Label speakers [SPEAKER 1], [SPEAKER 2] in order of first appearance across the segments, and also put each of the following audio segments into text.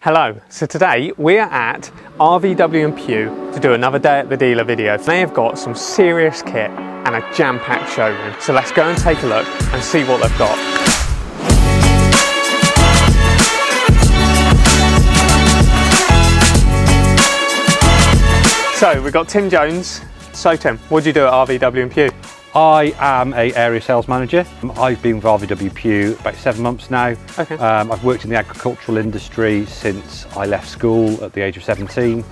[SPEAKER 1] Hello, so today we're at RVW Pugh to do another day at the dealer video. They have got some serious kit and a jam-packed showroom. So let's go and take a look and see what they've got. So we've got Tim Jones. So Tim, what do you do at RVW Pugh?
[SPEAKER 2] I am an area sales manager. I've been with RVW Pugh about 7 months now.
[SPEAKER 1] Okay.
[SPEAKER 2] I've worked in the agricultural industry since I left school at the age of 17.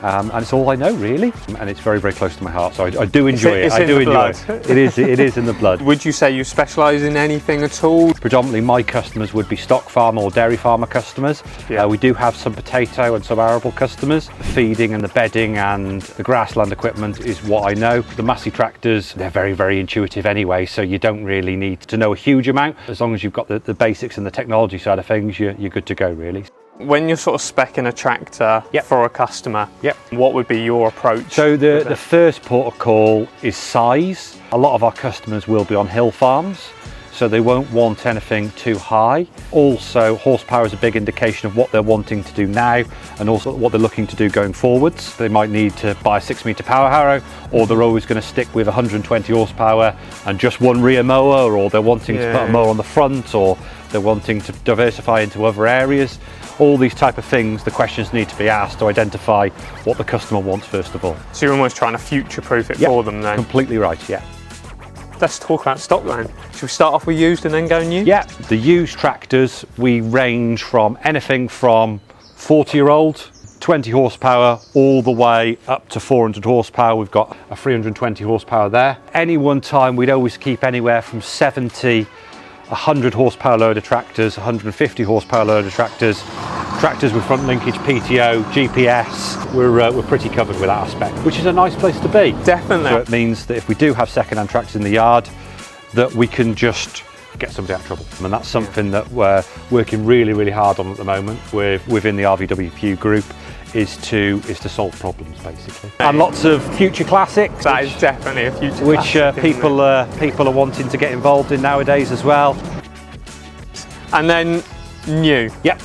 [SPEAKER 2] And it's all I know really, and it's very, very close to my heart. So I do enjoy it. I do enjoy it. It is in the blood.
[SPEAKER 1] Would you say you specialise in anything at all?
[SPEAKER 2] Predominantly, my customers would be stock farmer or dairy farmer customers.
[SPEAKER 1] Yeah.
[SPEAKER 2] We do have some potato and some arable customers. The feeding and the bedding and the grassland equipment is what I know. The Massey tractors, they're very, very intuitive anyway, so you don't really need to know a huge amount. As long as you've got the basics and the technology side of things, you're good to go really.
[SPEAKER 1] When you're sort of speccing a tractor for a customer, what would be your approach?
[SPEAKER 2] So the first port of call is size. A lot of our customers will be on hill farms, so they won't want anything too high. Also, horsepower is a big indication of what they're wanting to do now and also what they're looking to do going forwards. They might need to buy a 6-metre power harrow, or they're always going to stick with 120 horsepower and just one rear mower, or they're wanting to put a mower on the front, or they're wanting to diversify into other areas. All these type of things, the questions need to be asked to identify what the customer wants first of all.
[SPEAKER 1] So you're almost trying to future-proof it for them then?
[SPEAKER 2] Completely right, yeah.
[SPEAKER 1] Let's talk about stock then. Should we start off with used and then go new?
[SPEAKER 2] Yeah, the used tractors, we range from anything from 40-year-old, 20 horsepower, all the way up to 400 horsepower. We've got a 320 horsepower there. Any one time, we'd always keep anywhere from 70, 100 horsepower loader tractors, 150 horsepower loader tractors, tractors with front linkage, PTO, GPS. We're pretty covered with that aspect, which is a nice place to be.
[SPEAKER 1] Definitely.
[SPEAKER 2] So it means that if we do have second-hand tractors in the yard, that we can just get somebody out of trouble. And that's something that we're working really, really hard on at the moment within the RVW Pugh group, is to solve problems basically. And lots of future classics.
[SPEAKER 1] That is definitely a future
[SPEAKER 2] which
[SPEAKER 1] classic,
[SPEAKER 2] people are wanting to get involved in nowadays as well.
[SPEAKER 1] And then new.
[SPEAKER 2] Yep.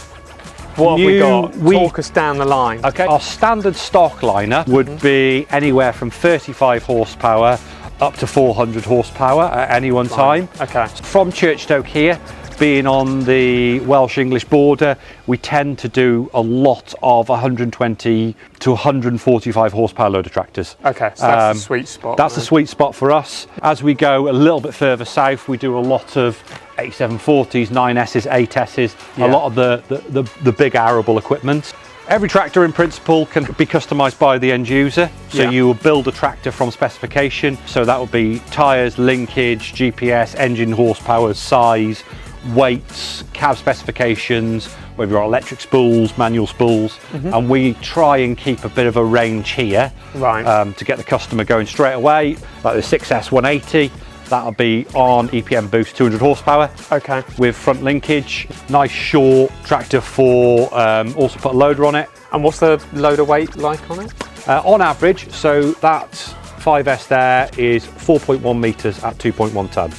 [SPEAKER 1] What have we got? Talk us down the line.
[SPEAKER 2] Okay. Our standard stock liner would be anywhere from 35 horsepower up to 400 horsepower at any one time.
[SPEAKER 1] Okay.
[SPEAKER 2] From Churchstoke here, being on the Welsh-English border, we tend to do a lot of 120 to 145 horsepower loader tractors.
[SPEAKER 1] Okay, so that's the sweet spot.
[SPEAKER 2] That's the sweet spot for us. As we go a little bit further south, we do a lot of 8740s, 9Ss, 8Ss, a lot of the big arable equipment. Every tractor in principle can be customised by the end user. So you will build a tractor from specification. So that will be tyres, linkage, GPS, engine horsepower, size, weights, cab specifications, whether you're electric spools, manual spools, and we try and keep a bit of a range here to get the customer going straight away. Like the 6S 180, that'll be on EPM boost 200 horsepower. Okay. With front linkage, nice short tractor for also put a loader on it.
[SPEAKER 1] And what's the loader weight like on it?
[SPEAKER 2] On average, so that 5S there is 4.1 metres at 2.1 tonne.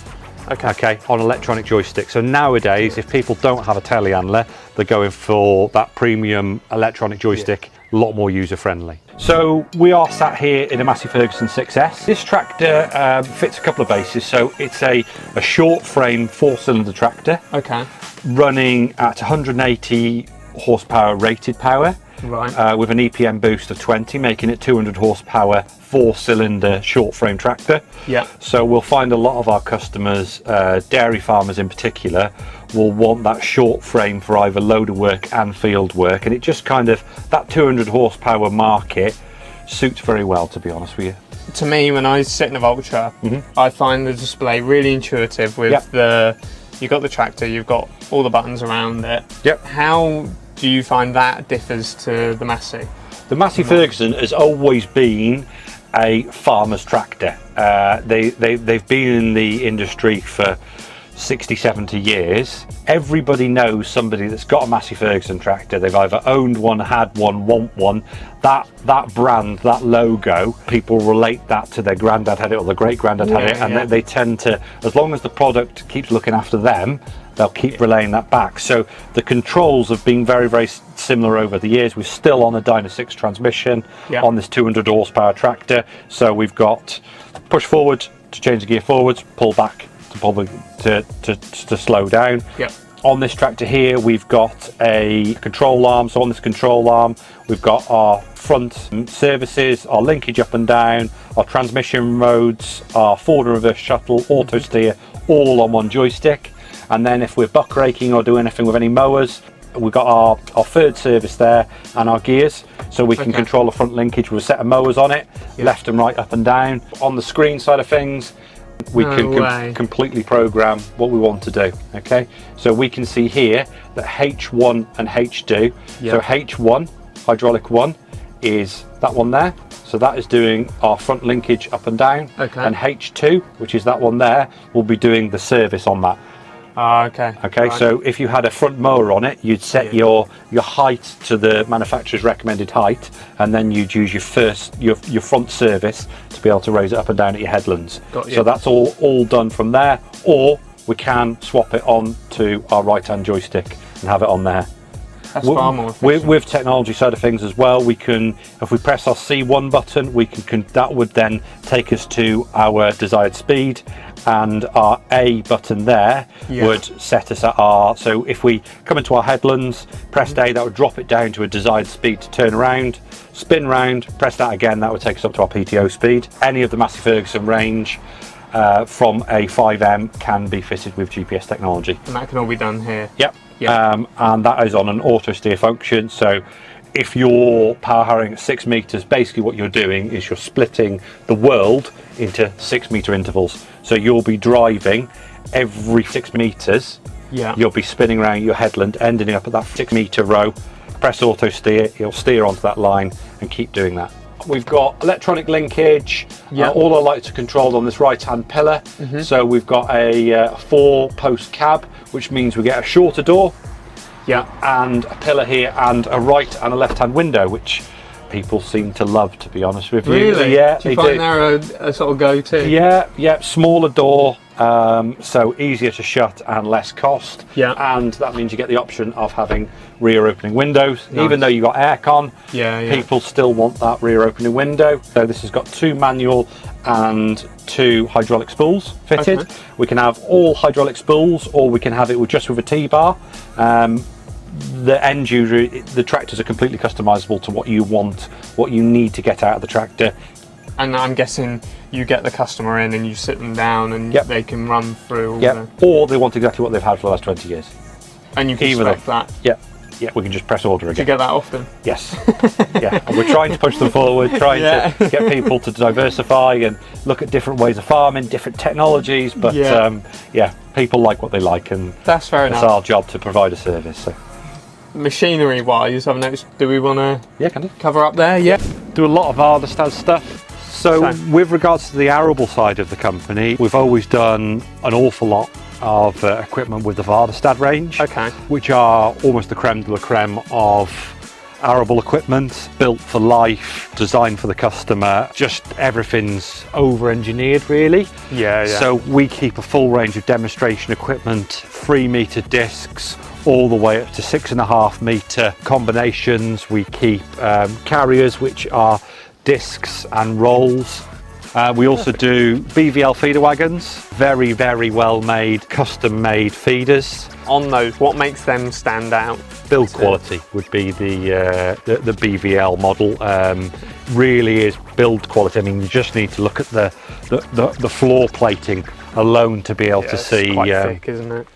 [SPEAKER 2] Okay, on electronic joystick. So nowadays, if people don't have a telehandler, they're going for that premium electronic joystick, a lot more user friendly. So we are sat here in a Massey Ferguson 6S. This tractor fits a couple of bases. So it's a short frame 4-cylinder tractor. Okay. Running at 180 horsepower rated power. Right. With an EPM boost of 20, making it 200 horsepower 4-cylinder short frame tractor. Yeah. So we'll find a lot of our customers, dairy farmers in particular, will want that short frame for either loader work and field work, and it just kind of, that 200 horsepower market suits very well, to be honest with you.
[SPEAKER 1] To me, when I sit in a Valtra, I find the display really intuitive with you've got the tractor, you've got all the buttons around it. Yep. How do you find that differs to the Massey?
[SPEAKER 2] The Massey Ferguson has always been a farmer's tractor. They've been in the industry for 60, 70 years. Everybody knows somebody that's got a Massey Ferguson tractor. They've either owned one, had one, want one. That brand, that logo, people relate that to their granddad had it or their great granddad had it, and they tend to, as long as the product keeps looking after them, they'll keep relaying that back. So the controls have been very, very similar over the years. We're still on a Dyna 6 transmission on this 200 horsepower tractor. So we've got push forward to change the gear forwards, pull back to pull to slow down. On this tractor here, we've got a control arm. So on this control arm, we've got our front services, our linkage up and down, our transmission modes, our forward and reverse shuttle, auto steer, all on one joystick. And then if we're buck raking or doing anything with any mowers, we've got our third service there and our gears. So we can control the front linkage with a set of mowers on it, left and right, up and down. On the screen side of things, we can completely program what we want to do. Okay, so we can see here that H1 and H2. So H1, hydraulic 1, is that one there. So that is doing our front linkage up and down. And H2, which is that one there, will be doing the service on that. Okay, right. So if you had a front mower on it, you'd set your height to the manufacturer's recommended height, and then you'd use your front service to be able to raise it up and down at your headlands. So that's all done from there, or we can swap it on to our right hand joystick and have it on there.
[SPEAKER 1] That's far more efficient.
[SPEAKER 2] With technology side of things as well, we can, if we press our C1 button, we can that would then take us to our desired speed, and our A button there would set us at our, so if we come into our headlands, press A, that would drop it down to a desired speed to turn around, spin round, press that again, that would take us up to our PTO speed. Any of the Massey Ferguson range from a 5M can be fitted with GPS technology.
[SPEAKER 1] And that can all be done here?
[SPEAKER 2] And that is on an auto steer function. So if you're power harrowing at 6 meters, basically what you're doing is you're splitting the world into 6 meter intervals. So you'll be driving every 6 meters. You'll be spinning around your headland, ending up at that 6 meter row. Press auto steer, it'll steer onto that line and keep doing that. We've got electronic linkage. All our lights are controlled on this right hand pillar. So we've got a 4-post cab, which means we get a shorter door and a pillar here and a right and a left hand window, which people seem to love, to be honest with you.
[SPEAKER 1] Really?
[SPEAKER 2] Yeah,
[SPEAKER 1] do you find they're a sort of go-to?
[SPEAKER 2] Yeah, smaller door, so easier to shut and less cost. And that means you get the option of having rear opening windows. Even though you've got aircon, people still want that rear opening window. So this has got 2 manual and 2 hydraulic spools fitted. We can have all hydraulic spools, or we can have it just with a T-bar. The end user, the tractors are completely customizable to what you want, what you need to get out of the tractor.
[SPEAKER 1] And I'm guessing you get the customer in and you sit them down and they can run through all
[SPEAKER 2] or they want exactly what they've had for the last 20 years.
[SPEAKER 1] And you can spec that?
[SPEAKER 2] Yeah, we can just press order again.
[SPEAKER 1] Do you get that often?
[SPEAKER 2] Yes. And we're trying to push them forward, trying to get people to diversify and look at different ways of farming, different technologies, but people like what they like, and
[SPEAKER 1] that's fair enough.
[SPEAKER 2] It's our job to provide a service. So.
[SPEAKER 1] Machinery wise, I've noticed, do we want to cover up there?
[SPEAKER 2] Do a lot of Väderstad stuff. So with regards to the arable side of the company, we've always done an awful lot of equipment with the Väderstad range, which are almost the creme de la creme of arable equipment, built for life, designed for the customer. Just everything's over-engineered, really. So we keep a full range of demonstration equipment, 3 meter discs, all the way up to 6.5 meter combinations. We keep carriers, which are discs and rolls. We also do BVL feeder wagons, very, very well made, custom made feeders.
[SPEAKER 1] On those, what makes them stand out?
[SPEAKER 2] Build quality would be the BVL model. Really is build quality. I mean, you just need to look at the floor plating alone to be able to see.
[SPEAKER 1] It's quite thick, isn't it?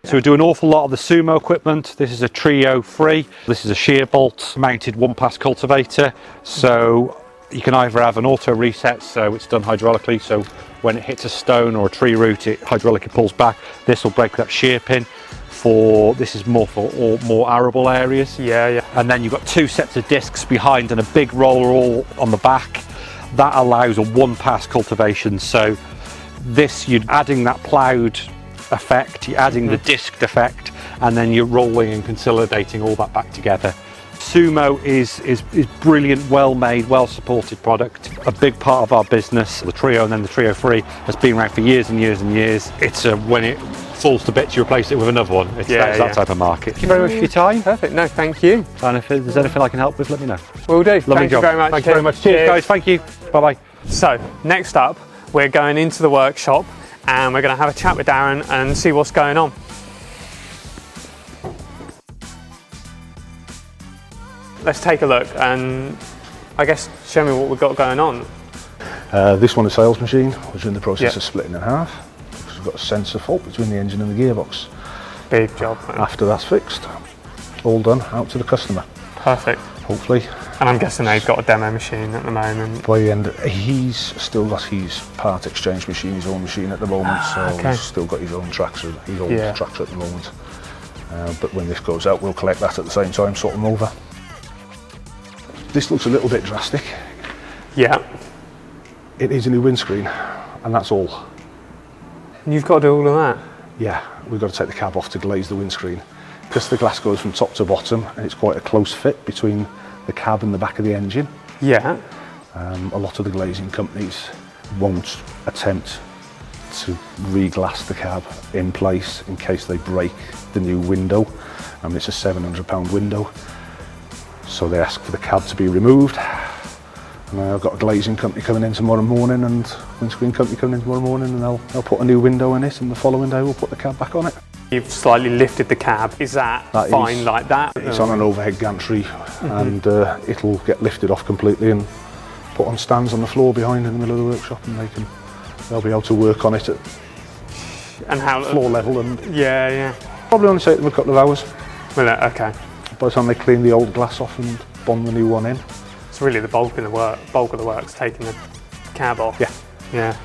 [SPEAKER 2] So we do an awful lot of the Sumo equipment. This is a Trio 3. This is a shear bolt mounted 1-pass cultivator. So you can either have an auto reset, so it's done hydraulically, so when it hits a stone or a tree root, it hydraulically pulls back. This will break that shear pin. This is more for more arable areas. And then you've got 2 sets of discs behind and a big roller all on the back. That allows a 1-pass cultivation. So this, you're adding that ploughed effect, you're adding the disc effect, and then you're rolling and consolidating all that back together. Sumo is brilliant, well made, well supported product. A big part of our business, the Trio and then the Trio 3, has been around for years and years and years. It's when it falls to bits, you replace it with another one. It's that type of market. Thank you very much for your time.
[SPEAKER 1] Perfect. No, thank you.
[SPEAKER 2] And if there's anything I can help with, let me know.
[SPEAKER 1] Will do.
[SPEAKER 2] Lovely
[SPEAKER 1] Thank
[SPEAKER 2] job.
[SPEAKER 1] you very much.
[SPEAKER 2] Thank you very much. Cheers, guys. Thank you. Bye-bye.
[SPEAKER 1] So, next up, we're going into the workshop and we're going to have a chat with Darren and see what's going on. Let's take a look and I guess show me what we've got going on.
[SPEAKER 3] This one is a sales machine, which we're in the process of splitting in half because we've got a sensor fault between the engine and the gearbox.
[SPEAKER 1] Big job, man.
[SPEAKER 3] After that's fixed, all done, out to the customer.
[SPEAKER 1] Perfect.
[SPEAKER 3] Hopefully.
[SPEAKER 1] And I'm guessing they've got a demo machine at the moment.
[SPEAKER 3] By the end, he's still got his part exchange machine, his own machine at the moment, so he's still got his own tractor, tractor at the moment. But when this goes out, we'll collect that at the same time, sort them over. This looks a little bit drastic.
[SPEAKER 1] Yeah.
[SPEAKER 3] It needs a new windscreen, and that's all.
[SPEAKER 1] And you've got to do all of that?
[SPEAKER 3] Yeah, we've got to take the cab off to glaze the windscreen. Because the glass goes from top to bottom, and it's quite a close fit between the cab and the back of the engine.
[SPEAKER 1] Yeah.
[SPEAKER 3] A lot of the glazing companies won't attempt to re-glass the cab in place in case they break the new window. I mean, it's a £700 window. So they ask for the cab to be removed. And I've got a glazing company coming in tomorrow morning and windscreen company coming in tomorrow morning, and they'll put a new window in it, and the following day we'll put the cab back on it.
[SPEAKER 1] You've slightly lifted the cab. Is that fine like that?
[SPEAKER 3] It's on an overhead gantry, and it'll get lifted off completely and put on stands on the floor behind in the middle of the workshop, and they'll be able to work on it at floor level. And probably only take them a couple of hours.
[SPEAKER 1] Will it? Okay.
[SPEAKER 3] By the time they clean the old glass off and bond the new one in.
[SPEAKER 1] It's really the bulk of the work's taking the cab off. Yeah.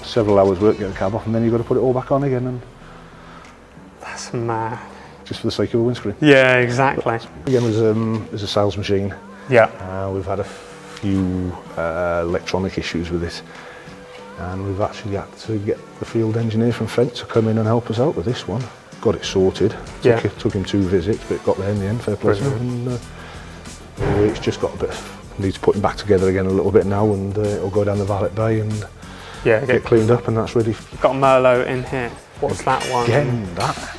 [SPEAKER 3] Several hours work, get the cab off, and then you've got to put it all back on again. And
[SPEAKER 1] that's mad.
[SPEAKER 3] Just for the sake of a windscreen.
[SPEAKER 1] Yeah, exactly.
[SPEAKER 3] But again, as a sales machine.
[SPEAKER 1] Yeah.
[SPEAKER 3] We've had a few electronic issues with it, and we've actually had to get the field engineer from Fendt to come in and help us out with this one. Got it sorted. Took him 2 visits, but it got there in the end. Fair play. And it's just got a bit. Needs putting back together again a little bit now, and it'll go down the valet bay and get cleaned up, and that's ready.
[SPEAKER 1] You've got a Merlot in here. What's that one?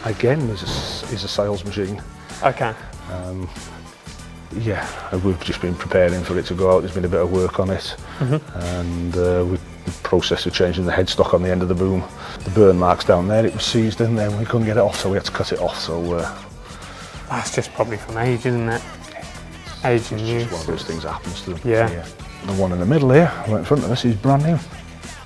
[SPEAKER 3] Again is a sales machine.
[SPEAKER 1] Okay.
[SPEAKER 3] We've just been preparing for it to go out. There's been a bit of work on it, and we process of changing the headstock on the end of the boom. The burn marks down there, it was seized in there and we couldn't get it off, so we had to cut it off. So
[SPEAKER 1] that's just probably from age, isn't it? Age and use.
[SPEAKER 3] Just one of those things that happens to them.
[SPEAKER 1] Yeah.
[SPEAKER 3] The one in the middle here, right in front of us, is brand new.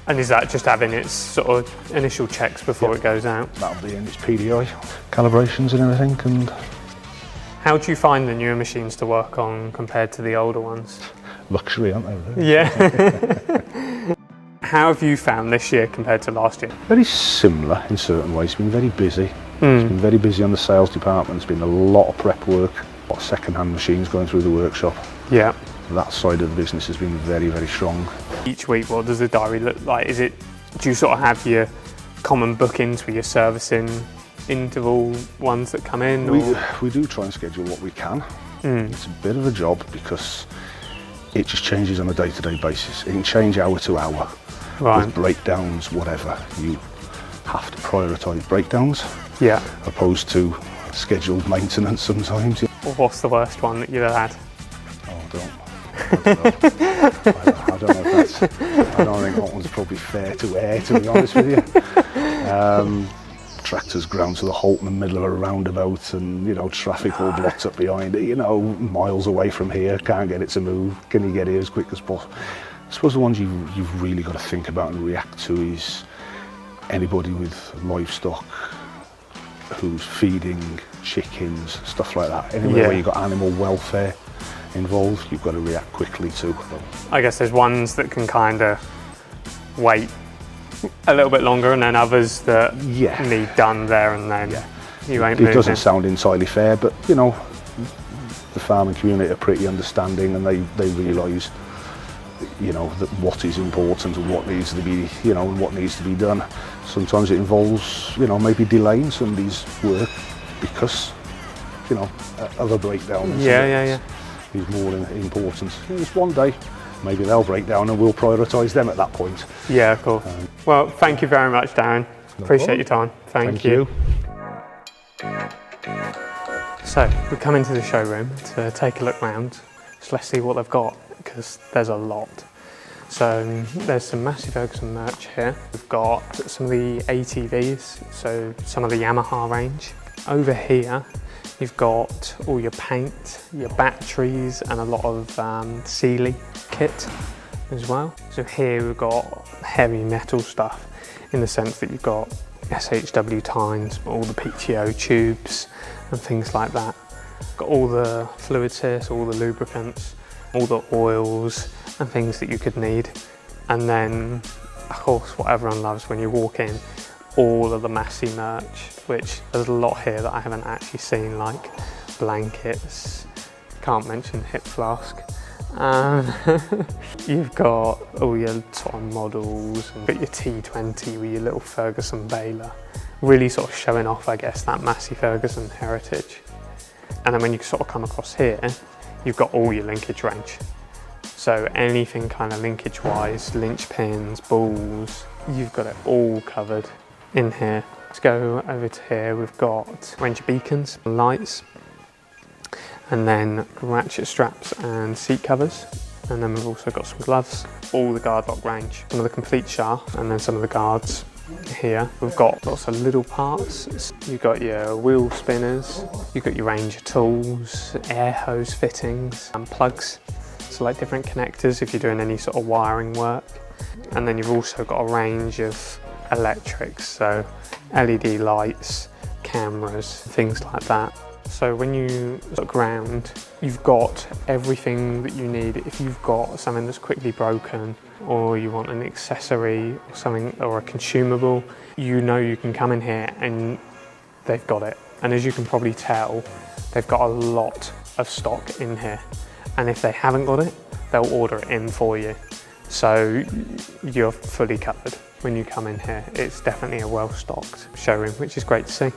[SPEAKER 1] And is that just having its sort of initial checks before it goes out?
[SPEAKER 3] That'll be in its PDI, calibrations and everything. And
[SPEAKER 1] how do you find the newer machines to work on compared to the older ones?
[SPEAKER 3] Luxury, aren't they? Really?
[SPEAKER 1] Yeah. How have you found this year compared to last year?
[SPEAKER 3] Very similar in certain ways. It's been very busy. It's been very busy on the sales department. There's been a lot of prep work, a lot of second-hand machines going through the workshop.
[SPEAKER 1] Yeah.
[SPEAKER 3] That side of the business has been very, very strong.
[SPEAKER 1] Each week, what does the diary look like? Do you sort of have your common bookings for your servicing interval ones that come in?
[SPEAKER 3] We do try and schedule what we can. It's a bit of a job because it just changes on a day-to-day basis. It can change hour to hour.
[SPEAKER 1] Right.
[SPEAKER 3] With breakdowns, whatever. You have to prioritise breakdowns.
[SPEAKER 1] Yeah.
[SPEAKER 3] Opposed to scheduled maintenance sometimes.
[SPEAKER 1] What's the worst one that you've had?
[SPEAKER 3] Oh, I don't know if that's. I don't think that one's probably fair to air, to be honest with you. Tractors ground to the halt in the middle of a roundabout, and traffic all blocked up behind it. Miles away from here, can't get it to move. Can you get here as quick as possible? I suppose the ones you've really got to think about and react to is anybody with livestock who's feeding chickens, stuff like that. Anywhere where you've got animal welfare involved, you've got to react quickly to.
[SPEAKER 1] I guess there's ones that can kind of wait a little bit longer, and then others that need done there and then. You ain't moving.
[SPEAKER 3] It doesn't sound entirely fair, but the farming community are pretty understanding, and they realise that what is important and what needs to be and what needs to be done. Sometimes it involves maybe delaying somebody's work because of a breakdown. Is more important. It's one day, maybe they'll break down and we'll prioritise them at that point.
[SPEAKER 1] Yeah, cool. Well, thank you very much, Darren. Appreciate your time. Thank you. So we come into the showroom to take a look round. So let's see what they've got, because there's a lot. So there's some Massey Ferguson merch here. We've got some of the ATVs, so some of the Yamaha range. Over here, you've got all your paint, your batteries, and a lot of Sealy kit as well. So here we've got heavy metal stuff, in the sense that you've got SHW tines, all the PTO tubes and things like that. Got all the fluids here, so all the lubricants, all the oils and things that you could need. And then, of course, what everyone loves when you walk in, all of the Massey merch, which there's a lot here that I haven't actually seen, like blankets, can't mention hip flask. You've got all your sort of models, and got your T20 with your little Ferguson baler, really sort of showing off, I guess, that Massey Ferguson heritage. And then when you sort of come across here, you've got all your linkage range. So anything kind of linkage wise, linch pins, balls, you've got it all covered in here. Let's go over to here. We've got range of beacons, lights, and then ratchet straps and seat covers. And then we've also got some gloves, all the guard lock range, some of the complete shaft, and then some of the guards here. We've got lots of little parts. You've got your wheel spinners, you've got your range of tools, air hose fittings and plugs. So like different connectors if you're doing any sort of wiring work. And then you've also got a range of electrics, so LED lights, cameras, things like that. So when you look around, you've got everything that you need. If you've got something that's quickly broken, or you want an accessory or something, or a consumable, you know you can come in here and they've got it. And as you can probably tell, they've got a lot of stock in here. And if they haven't got it, they'll order it in for you. So you're fully covered when you come in here. It's definitely a well-stocked showroom, which is great to see.